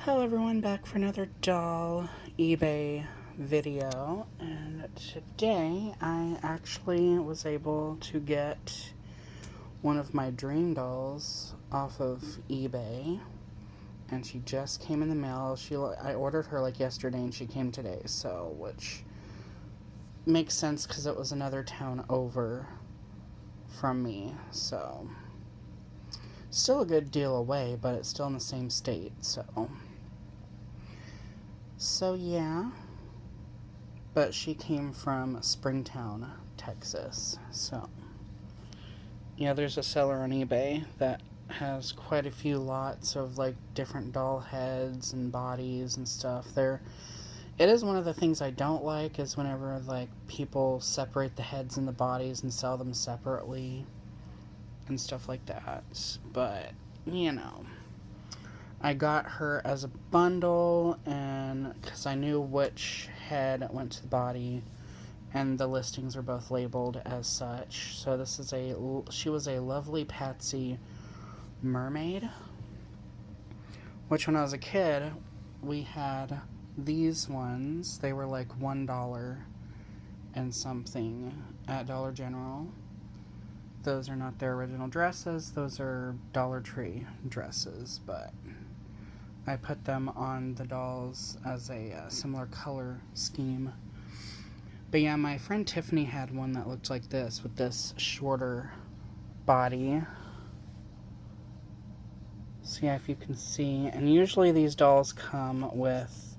Hello everyone, back for another doll eBay video, and today I actually was able to get one of my dream dolls off of eBay, and she just came in the mail. I ordered her like yesterday and she came today, so which makes sense because it was another town over from me, so still a good deal away, but it's still in the same state, so yeah, but she came from Springtown, Texas. So, yeah, there's a seller on eBay that has quite a few lots of like different doll heads and bodies and stuff. It is one of the things I don't like is whenever like people separate the heads and the bodies and sell them separately and stuff like that. But, you know, I got her as a bundle, and because I knew which head went to the body, and the listings are both labeled as such. So she was a lovely Patsy mermaid, which when I was a kid, we had these ones. They were like $1 and something at Dollar General. Those are not their original dresses. Those are Dollar Tree dresses, but I put them on the dolls as a similar color scheme. But yeah, my friend Tiffany had one that looked like this with this shorter body. So yeah, if you can see, and usually these dolls come with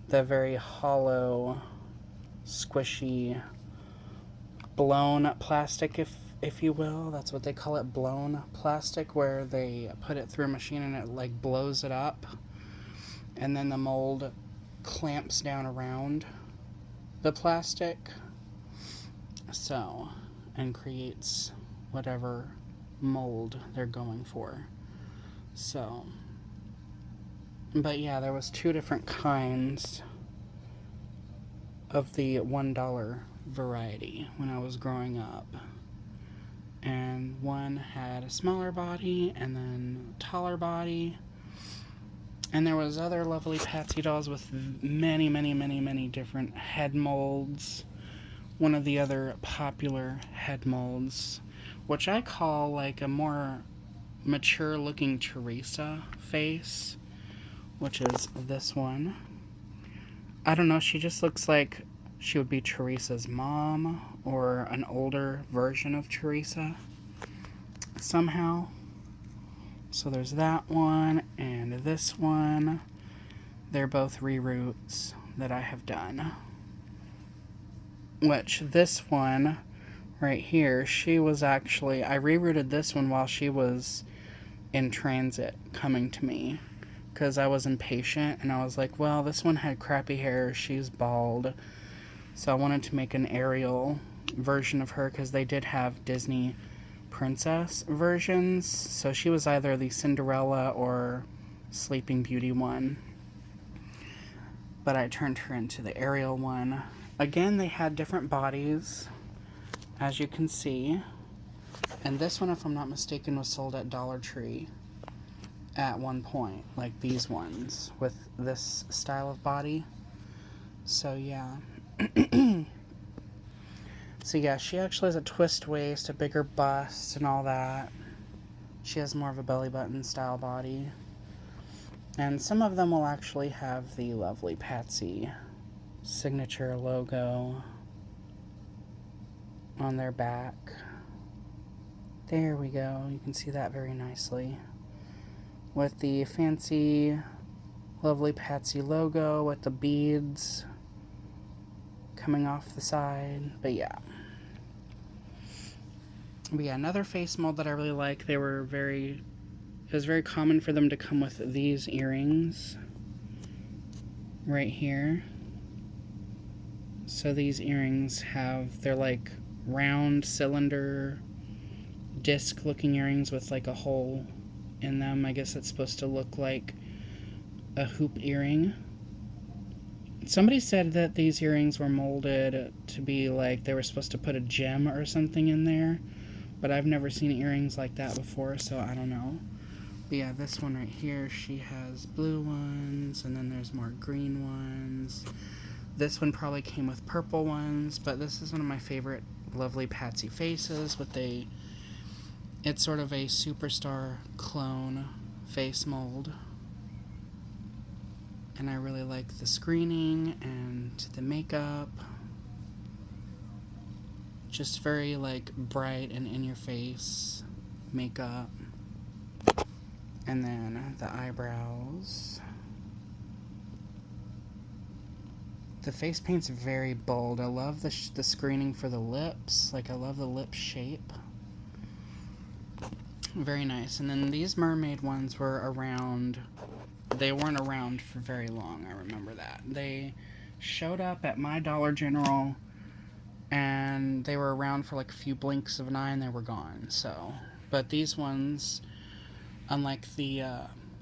the very hollow, squishy, blown plastic, if you will. That's what they call it, blown plastic, where they put it through a machine and it like blows it up, and then the mold clamps down around the plastic, so, and creates whatever mold they're going for. So, but yeah, there was two different kinds of the $1 variety when I was growing up, and one had a smaller body and then a taller body, and there was other lovely Patsy dolls with many different head molds. One of the other popular head molds, which I call like a more mature looking Teresa face, which is this one. I don't know, she just looks like she would be Teresa's mom or an older version of Teresa somehow. So there's that one and this one. They're both reroots that I have done. Which this one right here, she was actually, I rerouted this one while she was in transit coming to me, because I was impatient and I was like, well, this one had crappy hair, she's bald, so I wanted to make an Ariel version of her, because they did have Disney princess versions, so she was either the Cinderella or Sleeping Beauty one, but I turned her into the Ariel one. Again, they had different bodies, as you can see. And this one, if I'm not mistaken, was sold at Dollar Tree at one point, like these ones, with this style of body. So, yeah. So, yeah, she actually has a twist waist, a bigger bust, and all that. She has more of a belly button style body. And some of them will actually have the lovely Patsy signature logo on their back. There we go. You can see that very nicely. With the fancy, lovely Patsy logo with the beads coming off the side. But yeah, another face mold that I really like. It was very common for them to come with these earrings right here. So these earrings they're like round cylinder disc looking earrings with like a hole in them. I guess it's supposed to look like a hoop earring. Somebody said that these earrings were molded to be like they were supposed to put a gem or something in there, but I've never seen earrings like that before, so I don't know. But yeah, this one right here, she has blue ones, and then there's more green ones. This one probably came with purple ones, but this is one of my favorite lovely Patsy faces with it's sort of a superstar clone face mold. And I really like the screening and the makeup. Just very like bright and in your face makeup. And then the eyebrows. The face paint's very bold. I love the screening for the lips. Like, I love the lip shape. Very nice. And then these mermaid ones were around. They weren't around for very long, I remember that. They showed up at my Dollar General, and they were around for like a few blinks of an eye, and they were gone. So, but these ones, unlike the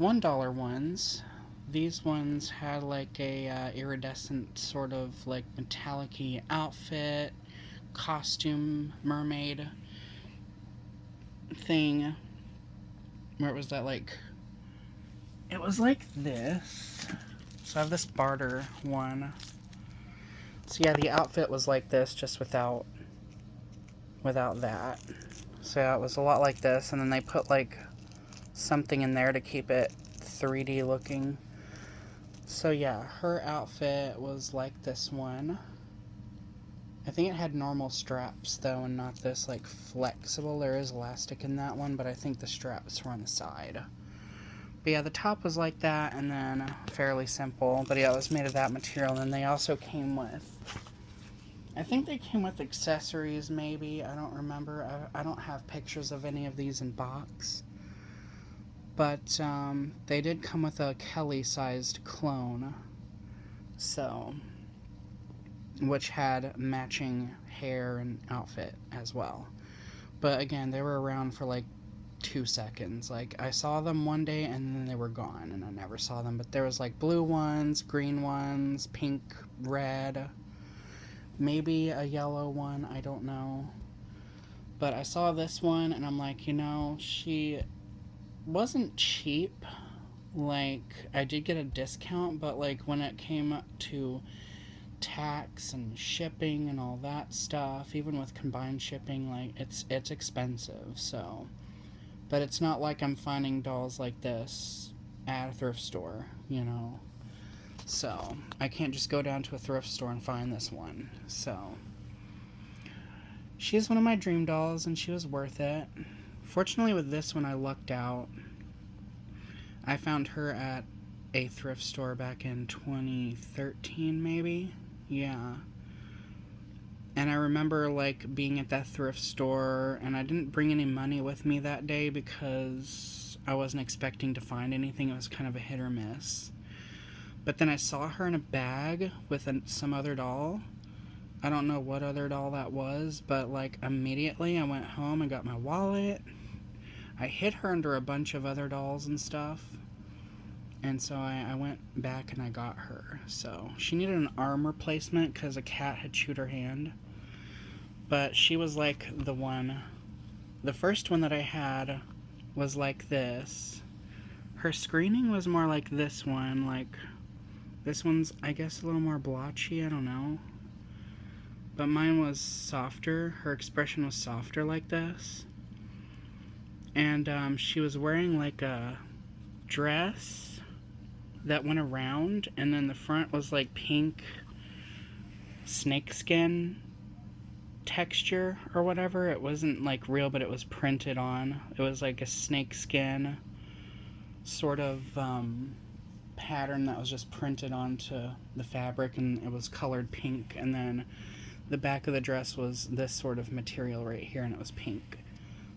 $1 ones, these ones had like a iridescent sort of like metallic-y outfit, costume, mermaid thing, where it was that like, it was like this. So I have this barter one. So yeah, the outfit was like this, just without that. So yeah, it was a lot like this, and then they put like something in there to keep it 3D looking. So yeah, her outfit was like this one. I think it had normal straps though, and not this like flexible. There is elastic in that one, but I think the straps were on the side. But yeah, the top was like that, and then fairly simple. But yeah, it was made of that material. And then they also came with, I think they came with accessories maybe. I don't remember. I don't have pictures of any of these in box. But they did come with a Kelly-sized clone, so, which had matching hair and outfit as well. But again, they were around for like 2 seconds. Like, I saw them one day and then they were gone, and I never saw them. But there was like blue ones, green ones, pink, red, maybe a yellow one, I don't know. But I saw this one and I'm like, you know, she wasn't cheap. Like, I did get a discount, but like when it came to tax and shipping and all that stuff, even with combined shipping, like it's expensive. So, but it's not like I'm finding dolls like this at a thrift store, you know. So I can't just go down to a thrift store and find this one. So she's one of my dream dolls, and she was worth it. Fortunately, with this one, I lucked out. I found her at a thrift store back in 2013, maybe. Yeah. And I remember, like, being at that thrift store, and I didn't bring any money with me that day because I wasn't expecting to find anything. It was kind of a hit or miss. But then I saw her in a bag with some other doll. I don't know what other doll that was, but, like, immediately I went home and got my wallet. I hid her under a bunch of other dolls and stuff. And so I went back and I got her. So she needed an arm replacement because a cat had chewed her hand. But she was like the one. The first one that I had was like this. Her screening was more like this one. Like, this one's, I guess, a little more blotchy. I don't know. But mine was softer. Her expression was softer like this. And she was wearing like a dress that went around, and then the front was like pink snakeskin texture or whatever. It wasn't like real, but it was printed on. It was like a snakeskin sort of pattern that was just printed onto the fabric, and it was colored pink. And then the back of the dress was this sort of material right here, and it was pink.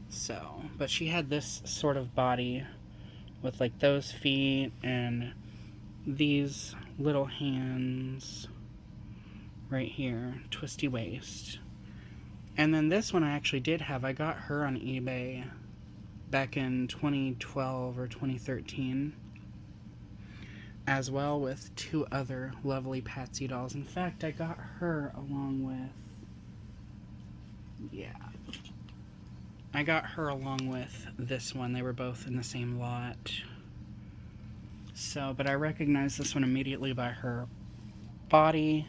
So, but she had this sort of body with like those feet and these little hands right here, twisty waist. And then this one I actually did have. I got her on eBay back in 2012 or 2013, as well with 2 other lovely Patsy dolls. In fact, I got her along with, yeah, I got her along with this one. They were both in the same lot. So, but I recognized this one immediately by her body.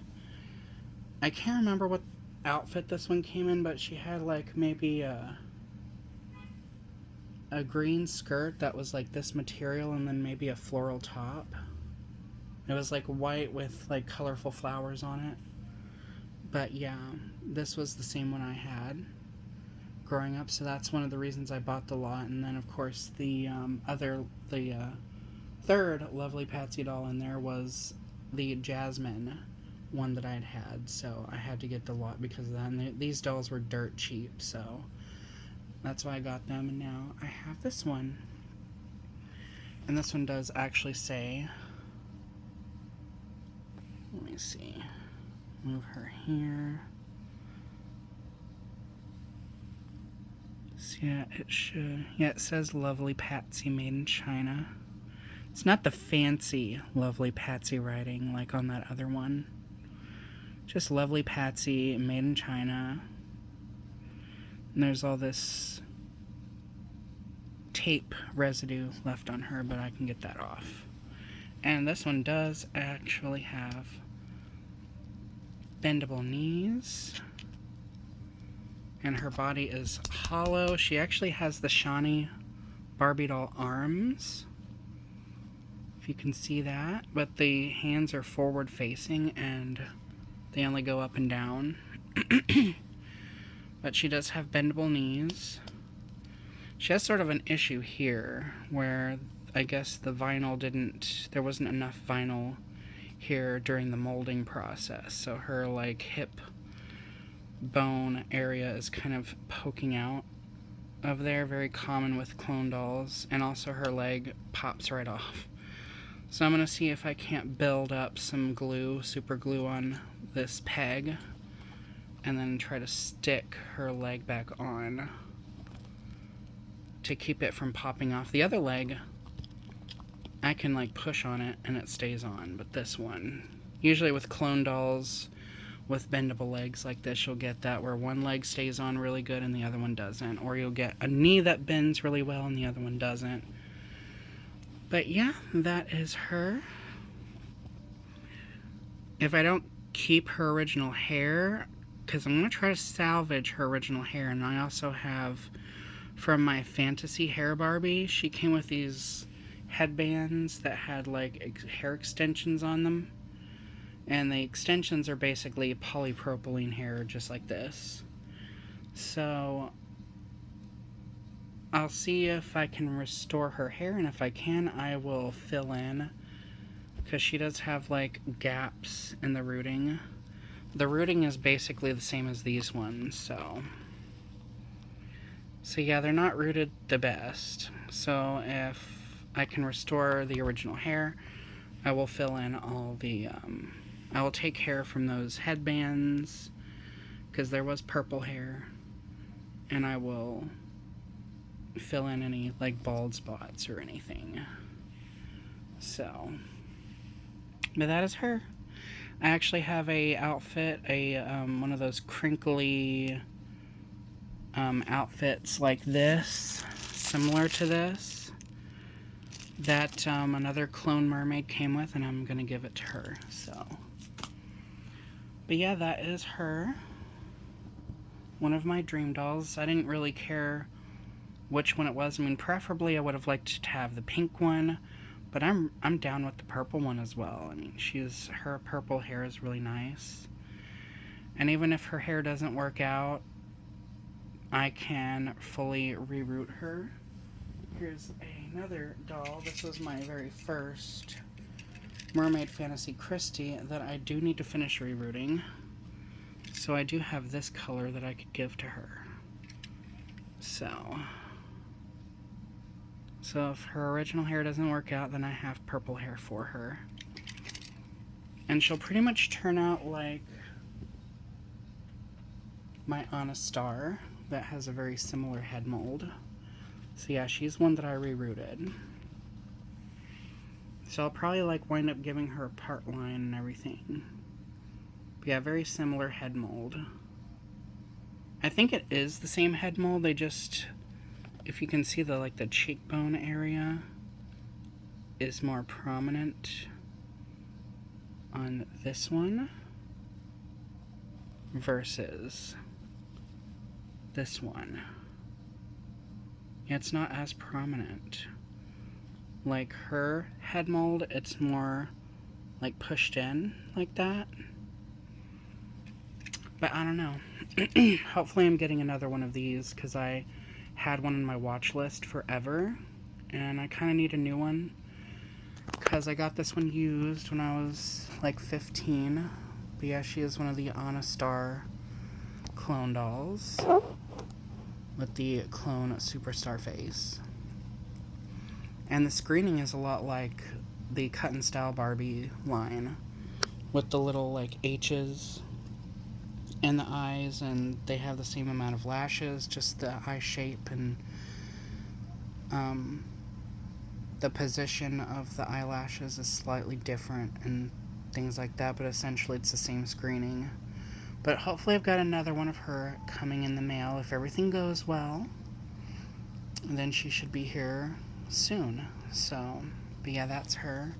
I can't remember what outfit this one came in, but she had like maybe a green skirt that was like this material and then maybe a floral top. It was like white with like colorful flowers on it. But yeah, this was the same one I had growing up, so that's one of the reasons I bought the lot. And then of course the third lovely Patsy doll in there was the Jasmine one that I'd had, so I had to get the lot because of that. And these dolls were dirt cheap, so that's why I got them. And now I have this one, and this one does actually say, let me see, move her here. So yeah, it should, yeah, it says Lovely Patsy made in China. It's not the fancy Lovely Patsy writing like on that other one. Just Lovely Patsy made in China. And there's all this tape residue left on her, but I can get that off. And this one does actually have bendable knees. And her body is hollow. She actually has the Shawnee Barbie doll arms, if you can see that, but the hands are forward facing and they only go up and down. But she does have bendable knees. She has sort of an issue here where I guess the vinyl there wasn't enough vinyl here during the molding process, so her like hip bone area is kind of poking out of there, very common with clone dolls, and also her leg pops right off. So I'm going to see if I can't build up some glue, super glue on this peg, and then try to stick her leg back on to keep it from popping off. The other leg, I can like push on it and it stays on, but this one, usually with clone dolls with bendable legs like this, you'll get that where one leg stays on really good and the other one doesn't, or you'll get a knee that bends really well and the other one doesn't. But yeah, that is her. If I don't keep her original hair, because I'm going to try to salvage her original hair, and I also have from my fantasy hair Barbie, she came with these headbands that had like hair extensions on them. And the extensions are basically polypropylene hair, just like this. So I'll see if I can restore her hair, and if I can, I will fill in, because she does have like gaps in the rooting. The rooting is basically the same as these ones, so yeah, they're not rooted the best. So if I can restore the original hair, I will fill in all the I will take hair from those headbands, because there was purple hair, and I will fill in any like bald spots or anything. So, but that is her. I actually have a outfit, one of those crinkly outfits like this, similar to this, that another clone mermaid came with, and I'm gonna give it to her. So, but yeah, that is her. One of my dream dolls. I didn't really care which one it was. I mean, preferably I would have liked to have the pink one, but I'm down with the purple one as well. I mean, her purple hair is really nice. And even if her hair doesn't work out, I can fully reroot her. Here's another doll. This was my very first Mermaid Fantasy Christie that I do need to finish rerouting. So I do have this color that I could give to her. So if her original hair doesn't work out, then I have purple hair for her. And she'll pretty much turn out like my Anna Star that has a very similar head mold. So yeah, she's one that I rerouted. So I'll probably like wind up giving her a part line and everything. But yeah, very similar head mold. I think it is the same head mold, they just if you can see the cheekbone area is more prominent on this one versus this one. Yeah, it's not as prominent. Like her head mold, it's more like pushed in like that. But I don't know. Hopefully I'm getting another one of these because I had one on my watch list forever and I kind of need a new one because I got this one used when I was like 15. But yeah, she is one of the Anna Star clone dolls with the clone superstar face. And the screening is a lot like the Cut and Style Barbie line with the little like H's and the eyes, and they have the same amount of lashes, just the eye shape and the position of the eyelashes is slightly different and things like that, but essentially it's the same screening. But hopefully I've got another one of her coming in the mail if everything goes well. And then she should be here soon. So, but yeah, that's her.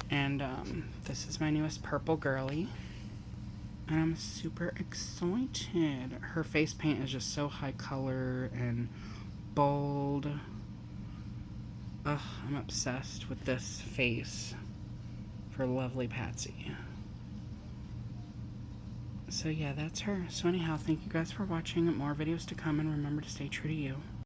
And this is my newest purple girly. And I'm super excited. Her face paint is just so high color and bold. Ugh, I'm obsessed with this face for lovely Patsy. So yeah, that's her. So anyhow, thank you guys for watching. More videos to come, and remember to stay true to you.